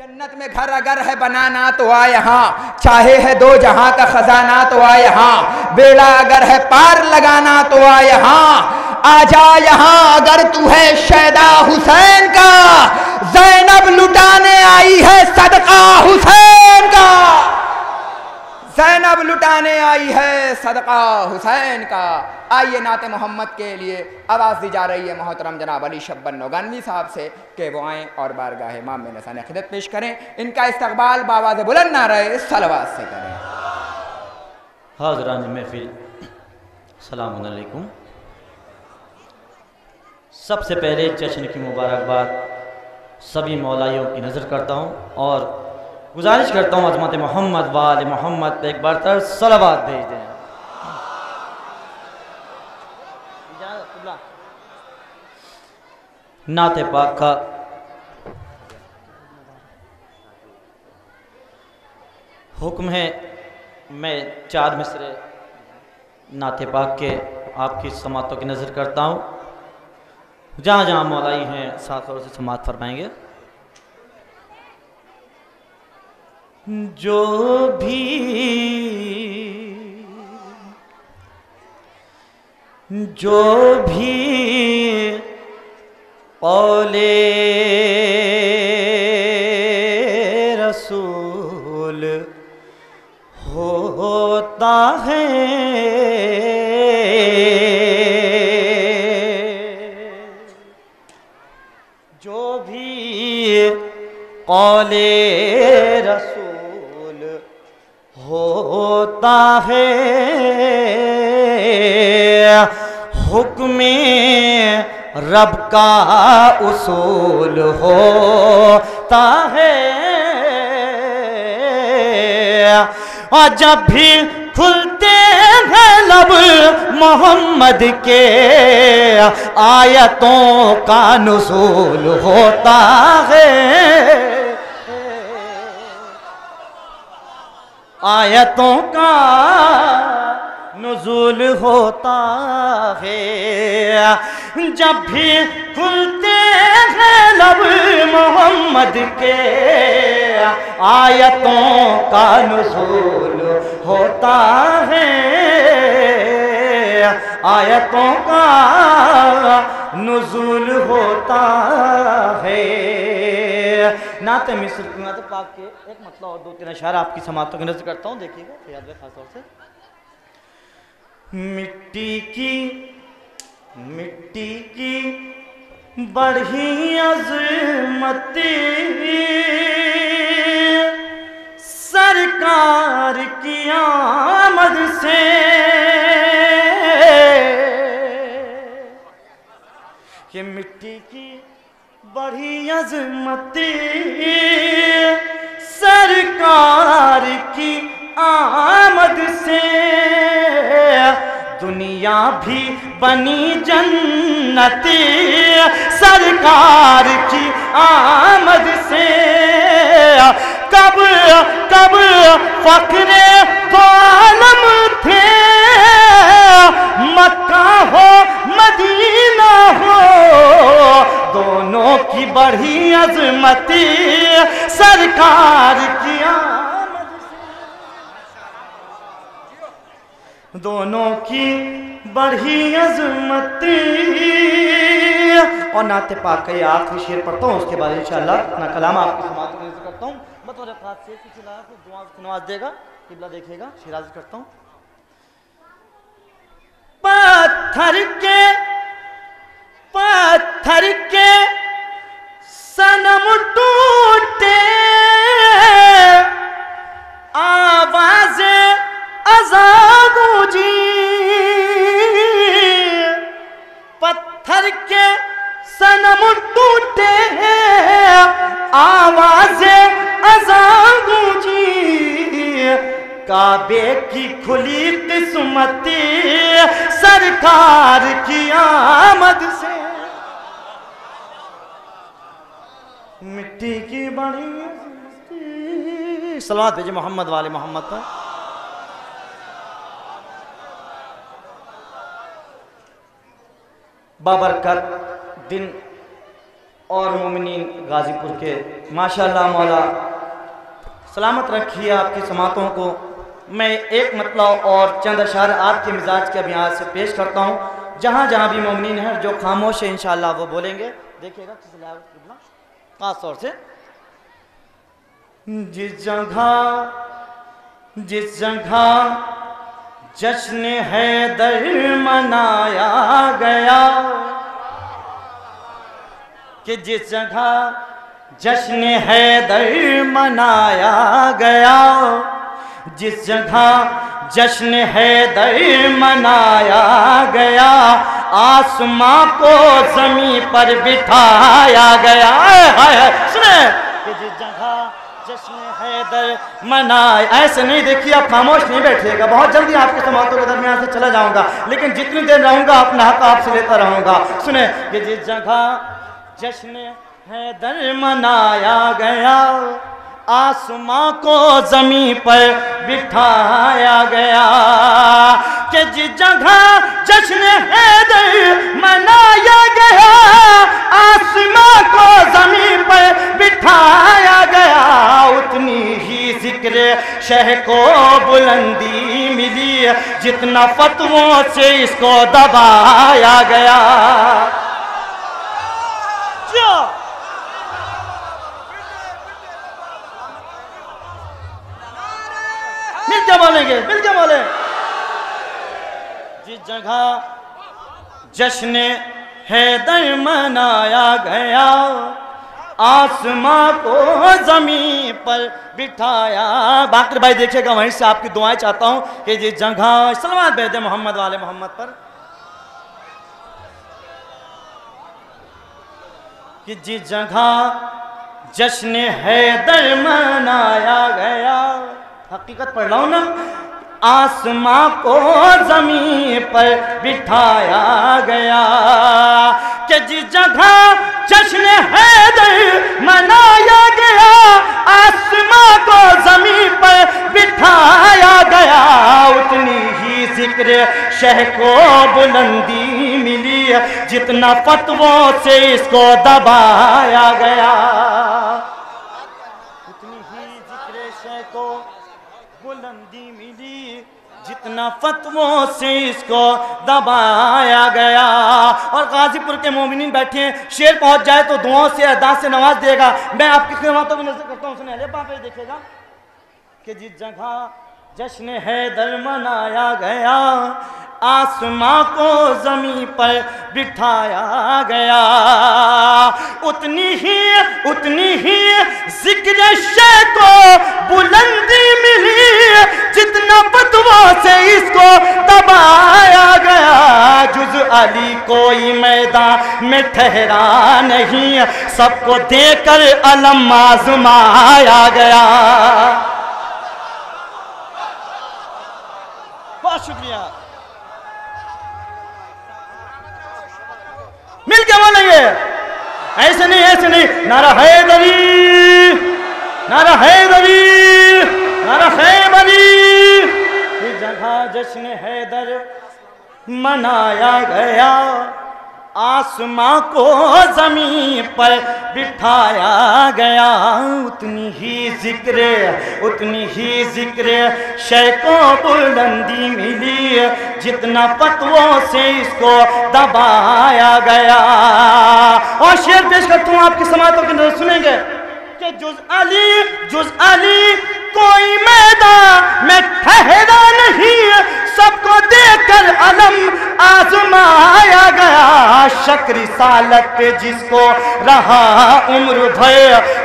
जन्नत में घर अगर है बनाना तो आ यहाँ, चाहे है दो जहां का खजाना तो आ यहाँ, बेड़ा अगर है पार लगाना तो आ यहाँ, आ जा यहाँ अगर तू है शैदा हुसैन का, ज़ैनब लुटाने आई है सदका हुसैन का, ज़ैनब लुटाने आई है सदका हुसैन का। आइए नाते मोहम्मद के लिए आवाज़ दी जा रही है मोहतरम जनाब अली शब्बन नौगानवी साहब से कि वो आएँ और बारगाह इमाम में नसाने खिदमत पेश करें। इनका इस्तकबाल बावाज़ बुलंद नारे सलवात से करें। हाज़रान महफिल सलाम अलैकुम। सबसे पहले जश्न की मुबारकबाद सभी मौलाइयों की नज़र करता हूँ और गुजारिश करता हूँ अज़मत मोहम्मद वाले मोहम्मद पे एक बार तर सलावत भेज दें। नाते पाक का हुक्म है, मैं 4 मिसरे नाते पाक के आपकी समातों की नज़र करता हूँ। जहाँ जहाँ मौलाई हैं साथ और से समात फरमाएंगे। जो भी औले रसूल होता है, जो भी औले रसूल होता है, हुक्मे रब का उसूल होता है। और जब भी खुलते हैं लब मोहम्मद के, आयतों का नुज़ूल होता है, आयतों का नुज़ूल होता है। जब भी खुलते हैं लब मोहम्मद के, आयतों का नुज़ूल होता है, आयतों का नुज़ूल होता है। नाते मिस्र नाते पाक के एक मतलब और 2-3 अशार आपकी समातों की नज़र करता हूँ, देखिएगा याद रखें खास तौर से। मिट्टी की बढ़ी अज़मती सरकार की आमद से, ये मिट्टी की बढ़ी अज़मती सरकार की आमद से, दुनिया भी बनी जन्नती सरकार की आमद से। कब कब फ़ख्रे दो आलम थे, मक्का हो मदीना हो, दोनों की बढ़ी अज़मती सरकार की आमद से, दोनों की बढ़ी अज़मती। और नाते पाक का ये आखिरी शेर पढ़ता हूँ, उसके बाद इंशाअल्लाह अपना कलाम आपकी समात में करता हूँ। बतौर खास से कुछ दुआ की नवाज देगा, किबला देखेगा, शिराज करता हूँ। पत्थर के सनम टूटे, आवाज़े अज़ान गूंजी, पत्थर के सनम टूटे हैं, आवाज़े अज़ान गूंजी, काबे की खुली किस्मती सरकार की आमद से, मिट्टी की बड़ी सलावत भेजे मोहम्मद वाले मोहम्मद पर। बाबरकत दिन और मोमिनीन गाज़ीपुर के, माशाअल्लाह मौला सलामत रखिए आपकी समातों को। मैं एक मतलब और चंद अशार आपके मिजाज के अभी यहाँ से पेश करता हूँ। जहाँ जहाँ भी मोमिनीन हैं जो खामोश है इंशाअल्लाह वो बोलेंगे, देखिएगा खास तौर से। जिस जगह जश्न हैदर मनाया गया, कि जिस जगह जश्न हैदर मनाया गया, जिस जगह जश्न हैदर मनाया गया, आसमां को ज़मीं पर बिठाया गया। सुने कि जिस जगह जश्न हैदर मनाया, ऐसे नहीं, देखिए आप खामोश नहीं बैठिएगा, बहुत जल्दी आपके समातों के दरमियान से चला जाऊंगा, लेकिन जितनी देर रहूंगा अपना हक आपसे लेता रहूंगा। सुने कि जिस जगह जश्न हैदर मनाया गया, आसमां को ज़मीं पर बिठाया गया, कि जिस जगह जश्न हैदर मनाया गया, आसमां को ज़मीं पर बिठाया गया, उतनी ही जिक्र शह को बुलंदी मिली, जितना फतवों से इसको दबाया गया। मिल क्या बोलेंगे, मिल क्या बोले। जिस जगह जश्न हैदर मनाया गया, आसमां को ज़मीं पर बिठाया। बाकर भाई देखिएगा, वहीं से आपकी दुआएं चाहता हूं कि जिस जगह सलवात भेज दे मोहम्मद वाले मोहम्मद पर, कि जिस जगह जश्न हैदर मनाया गया, हकीकत पढ़ रहा हूं ना, आसमां को ज़मीं पर बिठाया गया, कि जिस जगह जश्न हैदर मनाया गया, आसमां को ज़मीं पर बिठाया गया, उतनी ही जिक्र शह को बुलंदी मिली, जितना फतवों से इसको दबाया गया। उतनी ही जिक्र शह को बुलंदी मिली, जितना फतवों से इसको दबाया गया। और गाजीपुर के मोमिनीन बैठे हैं, शेर पहुंच जाए तो दुआओं से अरदास से नवाज देगा। मैं आपकी खिदमतों की नजर करता हूँ, सुने अले पे देखिएगा, कि जिस जगह जश्न हैदर मनाया गया, आसमां को ज़मीं पर बिठाया गया, उतनी ही जिक्र शे को बुलंदी मिली, जितना फतवों से इसको दबाया गया। जुज़ अली कोई मैदान में ठहरा नहीं, सबको देकर अलम आज़माया गया। बहुत शुक्रिया। मिल के बोलेंगे, ऐसे नहीं, नारा हैदरी, नारा हैदरी, नारा हैदरी। इस जगह जश्न हैदर मनाया गया, आसमां को ज़मीं पर बिठाया गया, उतनी ही जिक्र शय को बुलंदी मिली, जितना फतवों से इसको दबाया गया। और शेर पेश करता हूँ आपकी समातों की नजर सुनेंगे, कि जुज़ अली कोई मैदान में ठहरा नहीं, सबको देकर अलम आजमाया गया। शक रिसालत पे जिसको रहा उम्र भर,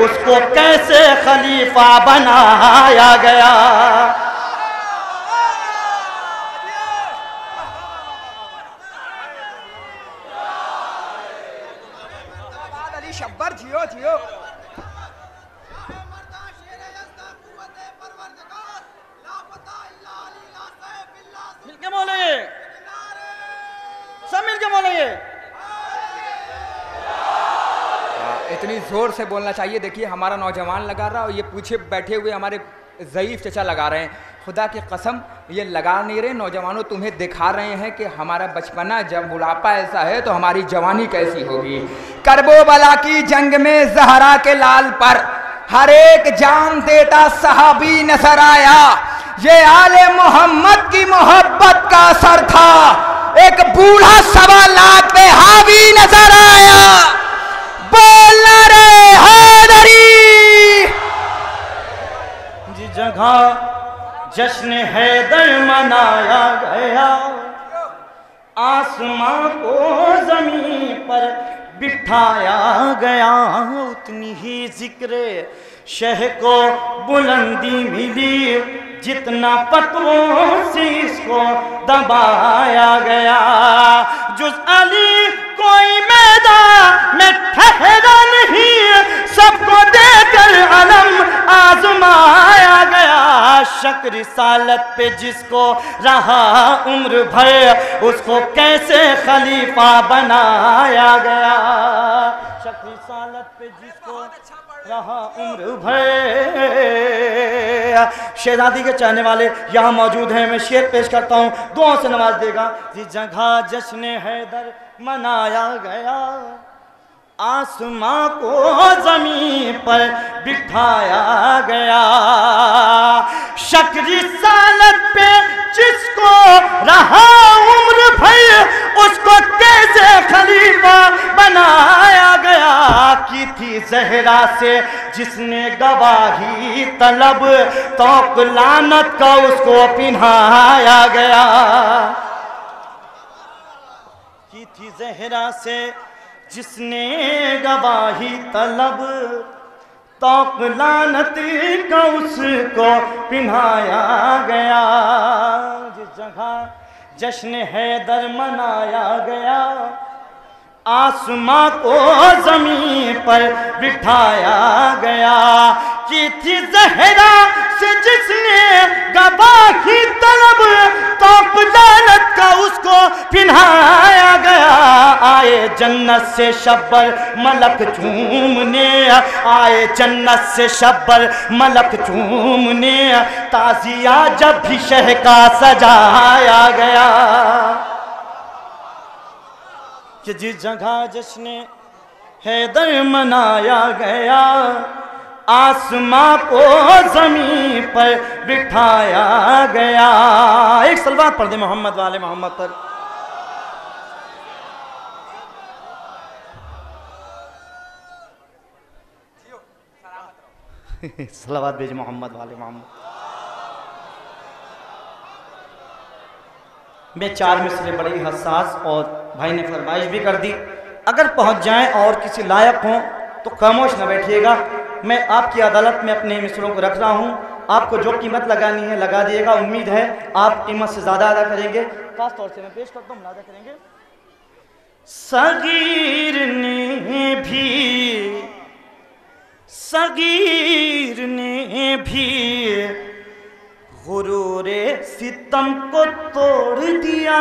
उसको कैसे खलीफा बनाया गया। शब्बर जियो जियो। मिलके बोलेंगे, सब मिलके बोलेंगे। इतनी जोर से बोलना चाहिए। देखिए हमारा नौजवान लगा रहा और ये पीछे बैठे हुए हमारे ज़ईफ़ चचा लगा रहे हैं। खुदा की कसम ये लगा नहीं रहे नौजवानों, तुम्हें दिखा रहे हैं कि हमारा बचपना जब बुढ़ापा ऐसा है तो हमारी जवानी कैसी होगी। करबोबला की जंग में ज़हरा के लाल पर हर एक जान देता सहाबी नजर आया। ये आले मोहम्मद की मोहब्बत का असर था। एक बूढ़ा 1.25 लाख पे हावी नजर आया। बोलना रे हैदरी। जिस जगह जश्न हैदर मनाया गया, आसमां को जमीन पर बिठाया गया, उतनी ही जिक्र शह को बुलंदी मिली जितना पत्तों से इसको दबाया गया। जुज़ अली कोई मैदान में ठहरा नहीं, सबको देकर अलम आजमाया गया। शक रिसालत पे जिसको रहा उम्र भर, उसको कैसे खलीफा बनाया गया। शक रिसालत पे जिसको रहा उम्र भर। शहजादी के चाहने वाले यहाँ मौजूद हैं, मैं शेर पेश करता हूँ, दुआओं से नवाज देगा। जिस जगह जश्न हैदर मनाया गया, आसमां को जमीन पर बिठाया गया। शक रिसालत पे जिसको रहा उम्र भर, उसको कैसे खलीफा बनाया गया। की थी ज़हरा से जिसने गवाही तलब, तौक लानत का उसको पिन्हाया गया। की थी ज़हरा से जिसने गवाही तलब, तौक लानत का उसको पिन्हाया गया। जिस जगह जश्न हैदर मनाया गया, आसमां को जमीन पर बिठाया गया। की थी ज़हरा से जिसने गवाही तलब, तौक लानत का उसको पिन्हाया गया। आए जन्नत से शब्बर मलक चूमने, आए जन्नत से शब्बर मलक चूमने, ताजिया जब भी शह का सजाया गया। कि जिस जगह जश्न हैदर मनाया गया, आसमां को जमीन पर बिठाया गया। एक सलवात पढ़ दे मोहम्मद वाले मोहम्मद पर। सलावत भेज मोहम्मद वाले मोहम्मद। मैं 4 मिसरे बड़ी हसास और भाई ने फरमाइश भी कर दी, अगर पहुंच जाएं और किसी लायक हों तो खामोश न बैठिएगा। मैं आपकी अदालत में अपने मिसरों को रख रहा हूं, आपको जो कीमत लगानी है लगा दिएगा। उम्मीद है आप कीमत से ज़्यादा अदा करेंगे। खास तौर से मैं पेश करता हूँ, मुलाजा करेंगे। सगीर ने भी गुरूरे सितम को तोड़ दिया।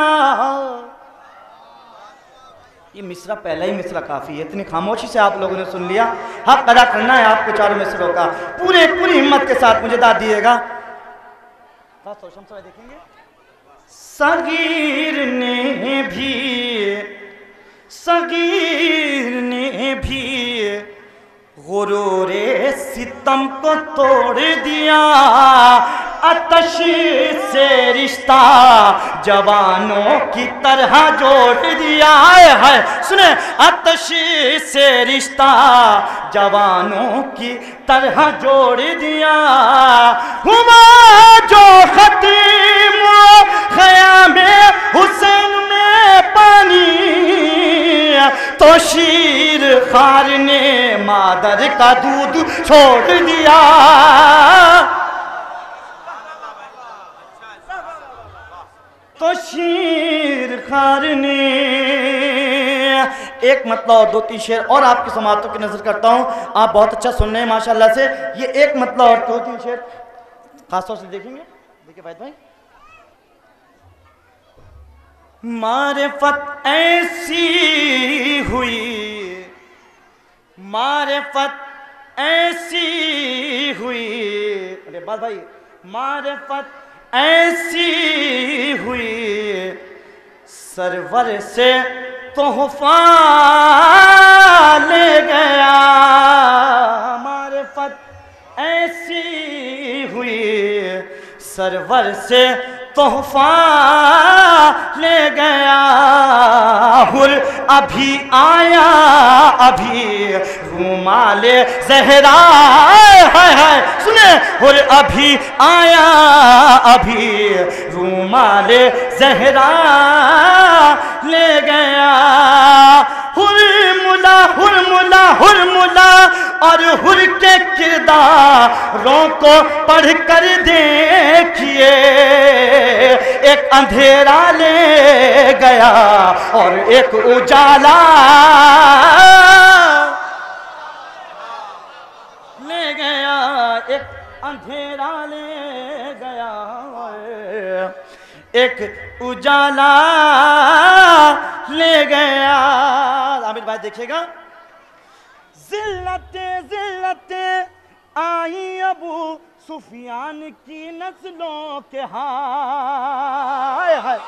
ये मिसरा पहला ही मिसरा काफ़ी है, इतनी खामोशी से आप लोगों ने सुन लिया। हक अदा करना है आपको 4 मिसरों का, पूरी हिम्मत के साथ मुझे दाद दिएगा। देखेंगे। सगीर ने भी गुरूरे सितम को तोड़ दिया। आतश से रिश्ता जवानों की तरह जोड़ दिया है। सुने, आतश से रिश्ता जवानों की तरह जोड़ दिया। हुआ जो खत्म ख़यामे हुसैन में पानी, तो शीर खार ने मादर का दूध छोड़ दिया। तो शीर खार ने एक मतलब और 2-3 शेर और आपकी समातों की नजर करता हूँ। आप बहुत अच्छा सुन रहे हैं माशाल्लाह से। ये एक मतलब और 2-3 शेर खासतौर से देखेंगे। देखिए भाई, मारिफत ऐसी हुई, मारिफत ऐसी हुई। अरे के बाद भाई मारिफत ऐसी हुई सरवर से तोहफा ले गया, मारिफत ऐसी हुई सरवर से तोहफा ले गया। हुर अभी आया अभी रुमाले ज़हरा है सुने, हुर अभी आया अभी रुमाले ज़हरा ले गया। हुरमुला हुरमुला हुरमुला और हुर के किरदारों को पढ़ कर देखिए, एक अंधेरा ले गया और एक उजाला ले गया, एक अंधेरा ले गया एक उजाला ले गया। आमिर भाई देखिएगा, जिल्लते जिल्लते आई अबू सुफियान की नस्लों के हाय हाय,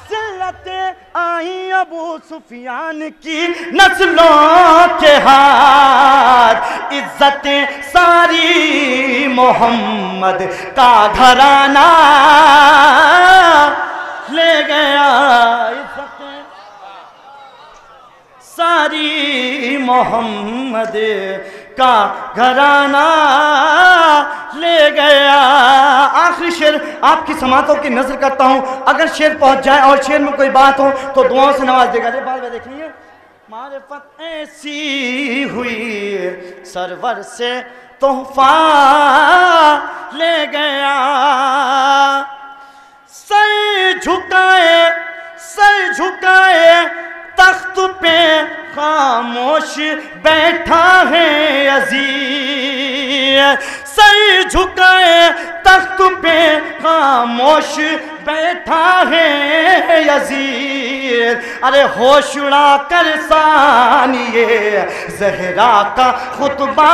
जिल्लते आई अबू सुफियान की नस्लों के हाथ, इज्जतें सारी मोहम्मद का घराना ले गया, इज्जतें सारी मोहम्मद का घराना ले गया। आखिरी शेर आपकी समातों की नजर करता हूं, अगर शेर पहुंच जाए और शेर में कोई बात हो तो दुआओं से नवाज देगा। बाद में देखेंगे, मारिफत ऐसी हुई सरवर से तोहफा ले गया, सर झुकाए तख्त पे खामोश बैठा है अजीज, सर झुकाए तख्त पे खामोश बैठा है यजीद। अरे होश उड़ा कर सानिए ज़हरा का खुतबा